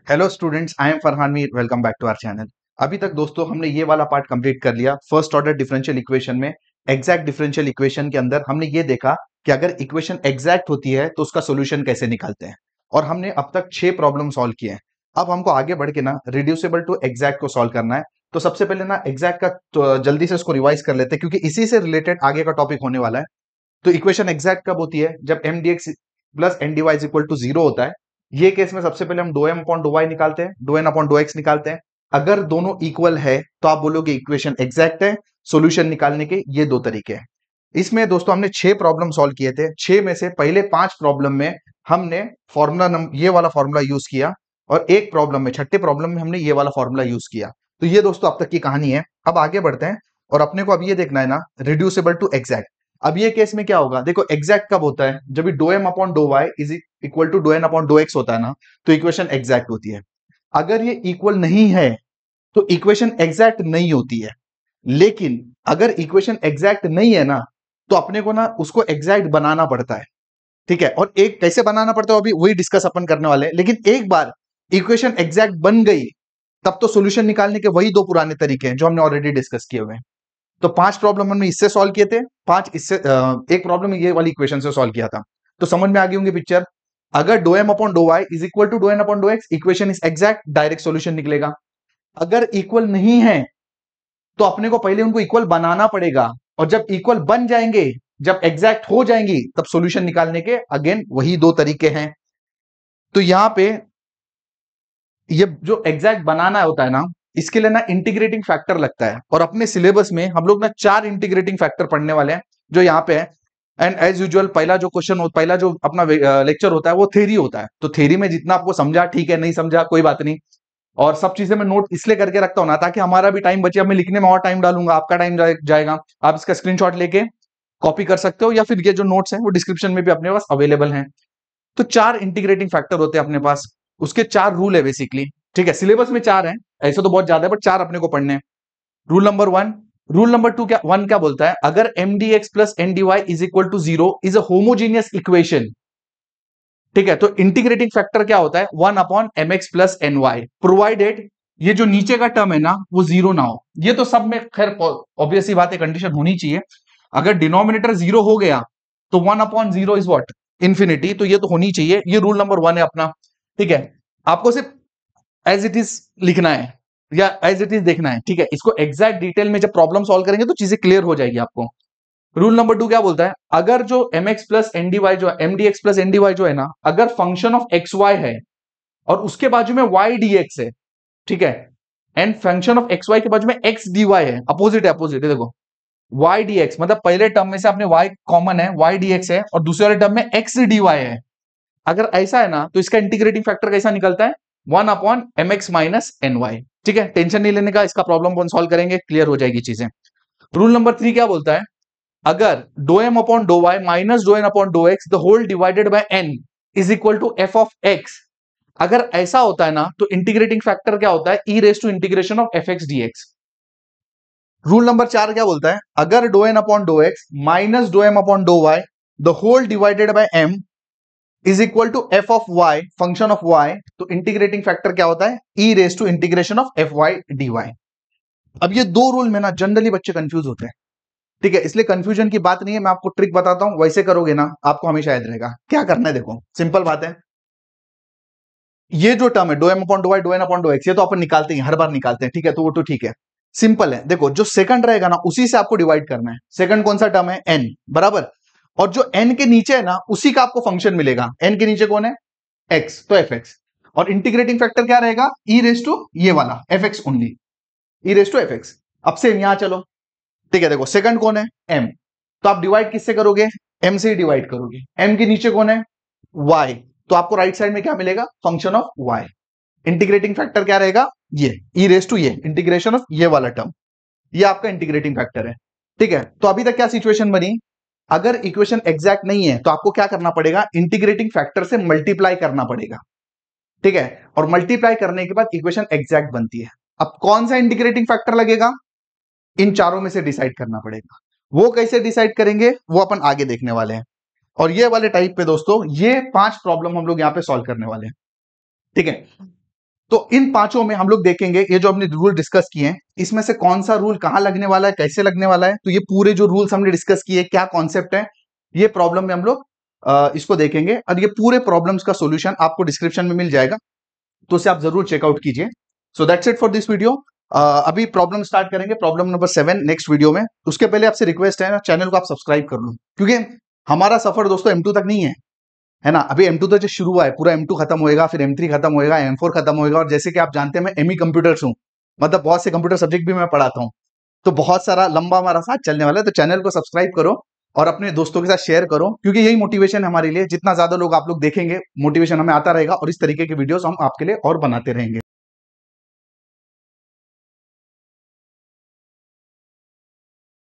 Hello students, I am Farhan Mir. Welcome back to our channel. अभी तक दोस्तों हमने ये वाला पार्ट कंप्लीट कर लिया। फर्स्ट ऑर्डर डिफरेंशियल इक्वेशन में एग्जैक्ट डिफरेंशियल इक्वेशन के अंदर हमने ये देखा कि अगर इक्वेशन एग्जैक्ट होती है तो उसका सॉल्यूशन कैसे निकालते हैं, और हमने अब तक 6 प्रॉब्लम सॉल्व किए हैं। अब हमको आगे बढ़ के ना रिड्यूसिबल टू एग्जैक्ट को सॉल्व करना है। तो सबसे पहले ना एग्जैक्ट का तो जल्दी से इसको रिवाइज कर लेते हैं, क्योंकि इसी से रिलेटेड आगे का टॉपिक होने वाला है। तो इक्वेशन एग्जैक्ट कब होती है? जब M D X plus N D Y is equal to zero होता है। ये केस में सबसे पहले हम do M upon dough Y निकालते हैं, do N upon dough X निकालते हैं। अगर दोनों इक्वल है तो आप बोलोगे इक्वेशन एग्जैक्ट है। सॉल्यूशन निकालने के ये दो तरीके हैं। इसमें दोस्तों हमने 6 प्रॉब्लम सॉल्व किए थे। 6 में से पहले 5 प्रॉब्लम में हमने फॉर्मूला ये वाला फॉर्मूला यूज किया, और एक प्रॉब्लम में, छठे प्रॉब्लम में हमने ये वाला फॉर्मूला यूज किया। तो ये दोस्तों अब तक की कहानी है। अब आगे बढ़ते हैं, और अपने को अब ये देखना है ना रिड्यूसिबल टू एग्जैक्ट। अब ये केस में क्या होगा? देखो, एग्जैक्ट कब होता है? जब भी do M upon dough Y is equal to do N upon dough X होता है ना, तो इक्वेशन एग्जैक्ट होती है। अगर ये इक्वल नहीं है तो इक्वेशन एग्जैक्ट नहीं होती है। लेकिन अगर इक्वेशन एग्जैक्ट नहीं है ना, तो अपने को ना उसको एग्जैक्ट बनाना पड़ता है। ठीक है, और एक कैसे बनाना पड़ता है अभी वही डिस्कस अपन करने वाले हैं। लेकिन एक बार इक्वेशन एग्जैक्ट बन गई तब तो सॉल्यूशन निकालने के वही दो पुराने तरीके हैं जो हमने ऑलरेडी डिस्कस किए हुए हैं। तो 5 प्रॉब्लम हमने इससे सॉल्व किए थे, 5 इससे एक प्रॉब्लम ये वाली इक्वेशन से सॉल्व किया था। तो समझ में आ गई होंगी पिक्चर। अगर do M upon dough Y is equal to do N upon dough X, equation is exact, direct solution निकलेगा। अगर इक्वल नहीं है तो अपने को पहले उनको इक्वल बनाना पड़ेगा, और जब इक्वल बन जाएंगे, जब एग्जैक्ट हो जाएंगी, तब सॉल्यूशन निकालने के अगेन वही दो तरीके हैं। तो यहां पे ये जो एग्जैक्ट बनाना होता है ना, इसके लिए ना इंटीग्रेटिंग फैक्टर लगता है, और अपने सिलेबस में हम लोग ना 4 इंटीग्रेटिंग फैक्टर पढ़ने वाले हैं जो यहाँ पे है। एंड एज यूजुअल पहला जो क्वेश्चन हो, पहला जो अपना लेक्चर होता है वो थ्योरी होता है। तो थ्योरी में जितना आपको समझा ठीक है, नहीं समझा कोई बात नहीं। और सब चीजें मैं नोट इसलिए करके रखता हूं ना, ताकि हमारा भी टाइम बचे। अब मैं लिखने में और टाइम डालूंगा, आपका टाइम जाएगा। आप इसका स्क्रीनशॉट लेके कॉपी कर सकते हो, या फिर ये जो नोट्स हैं वो डिस्क्रिप्शन में भी अपने पास अवेलेबल हैं। तो 4 इंटीग्रेटिंग फैक्टर होते हैं अपने पास। उसके 4 रूल है बेसिकली। ठीक है, सिलेबस में 4 हैं, ऐसे तो बहुत ज्यादा है, बट 4 अपने को पढ़ने हैं। Rule number 1। रूल नंबर 2 क्या 1 क्या बोलता है? अगर M D X plus N D Y is equal to zero is a homogeneous equation. ठीक है, तो इंटीग्रेटिंग फैक्टर क्या होता है? 1 upon M X plus N Y, provided ये जो नीचे का टर्म है ना वो जीरो ना हो। ये तो सब में खैर ऑब्वियस सी बात है, कंडीशन होनी चाहिए। अगर डिनोमिनेटर जीरो हो गया तो 1 upon zero is what? Infinity. तो ये तो होनी चाहिए। ये रूल नंबर 1 है अपना। ठीक है, आपको सिर्फ एज इट इज लिखना है, या एज इट इज देखना है। ठीक है, इसको एग्जैक्ट डिटेल में जब प्रॉब्लम सॉल्व करेंगे तो चीजें क्लियर हो जाएगी आपको। रूल नंबर 2 क्या बोलता है? अगर जो M X plus N D Y जो M D X plus N D Y जो है ना, अगर फंक्शन ऑफ एक्स वाई है और उसके बाजू में वाई डी एक्स है, ठीक है, and function of X Y के बाजू में एक्स डी वाई है, अपोजिट है, अपोजिट है। देखो, वाई डी एक्स मतलब पहले टर्म में से आपने वाई कॉमन है, वाई डी एक्स है, और दूसरे वाले टर्म में एक्स डी वाई है। अगर ऐसा है ना, तो इसका इंटीग्रेटिंग फैक्टर कैसा निकलता है? 1 upon M X minus N Y. ठीक है, टेंशन नहीं लेने का, इसका प्रॉब्लम कौन सॉल्व करेंगे, क्लियर हो जाएगी चीजें। रूल नंबर 3 क्या बोलता है? अगर do M upon dough Y minus do N upon dough X the whole divided by N is equal to F of X, अगर ऐसा होता है ना, तो इंटीग्रेटिंग फैक्टर क्या होता है? E raise to integration of F X D X. Rule number 4 क्या बोलता है? अगर doe N upon dough X minus doe M upon dough Y the whole divided by M is equal to F of Y function of Y, तो integrating factor क्या होता है? E raise to integration of F Y D Y. अब ये दो rule में ना generally बच्चे कंफ्यूज होते हैं। ठीक है, इसलिए कंफ्यूजन की बात नहीं है, मैं आपको ट्रिक बताता हूं, वैसे करोगे ना आपको हमेशा याद रहेगा। क्या करना है देखो, सिंपल बात है। ये जो टर्म है do M upon dough Y do N upon dough X, ये तो अपन निकालते हैं, हर बार निकालते हैं। ठीक है, तो वो तो ठीक है, सिंपल है। देखो, जो सेकंड रहेगा ना उसी से आपको डिवाइड करना है। सेकंड कौन सा टर्म है? एन, बराबर। और जो एन के नीचे है ना उसी का आपको फंक्शन मिलेगा। एन के नीचे कौन है? एक्स, तो एफ एक्स। और इंटीग्रेटिंग फैक्टर क्या रहेगा? ई रेस टू ये वाला F X only, e raise to F X. अब सेम यहां चलो। ठीक है, देखो सेकंड कौन है? एम, तो आप डिवाइड किससे करोगे? एम से ही डिवाइड करोगे। एम के नीचे कौन है? वाई, तो आपको राइट साइड में क्या मिलेगा? Function of Y. Integrating factor क्या रहेगा? ये ई रेस टू ये इंटीग्रेशन ऑफ ये वाला टर्म, ये आपका इंटीग्रेटिंग फैक्टर है। ठीक है, तो अभी तक क्या सिचुएशन बनी? अगर इक्वेशन एग्जैक्ट नहीं है तो आपको क्या करना पड़ेगा? इंटीग्रेटिंग फैक्टर से मल्टीप्लाई करना पड़ेगा। ठीक है, और मल्टीप्लाई करने के बाद इक्वेशन एग्जैक्ट बनती है। अब कौन सा इंटीग्रेटिंग फैक्टर लगेगा? इन चारों में से डिसाइड करना पड़ेगा। वो कैसे डिसाइड करेंगे वो अपन आगे देखने वाले हैं। और ये वाले टाइप पे दोस्तों ये 5 प्रॉब्लम हम लोग यहां पे सॉल्व करने वाले हैं। ठीक है, तो इन पांचों में हम लोग देखेंगे ये जो हमने रूल डिस्कस किए हैं, इसमें से कौन सा रूल कहां लगने वाला है, कैसे लगने वाला है। तो ये पूरे जो रूल्स हमने डिस्कस किए, क्या कॉन्सेप्ट है, ये प्रॉब्लम में हम लोग इसको देखेंगे। और ये पूरे प्रॉब्लम्स का सॉल्यूशन आपको डिस्क्रिप्शन में मिल जाएगा, तो उसे आप जरूर चेकआउट कीजिए। So that's it for this video. अभी प्रॉब्लम स्टार्ट करेंगे, प्रॉब्लम नंबर 7 नेक्स्ट वीडियो में। उसके पहले आपसे रिक्वेस्ट है ना, चैनल को आप सब्सक्राइब कर लो, क्योंकि हमारा सफर दोस्तों M2 तक नहीं है ना। अभी M2 तो जो शुरू हुआ है, पूरा M2 खत्म होएगा, फिर M3 खत्म होएगा, M4 खत्म होएगा। और जैसे कि आप जानते हैं मैं ME कंप्यूटर्स हूं, मतलब बहुत से कंप्यूटर सब्जेक्ट भी मैं पढ़ाता हूं, तो बहुत सारा लंबा हमारा साथ चलने वाला है। तो चैनल को सब्सक्राइब करो और अपने दोस्तों के साथ शेयर करो, क्योंकि यही मोटिवेशन है हमारे लिए। जितना ज्यादा लोग आप लोग देखेंगे, मोटिवेशन हमें आता रहेगा और इस तरीके के वीडियोस हम आपके लिए और बनाते रहेंगे।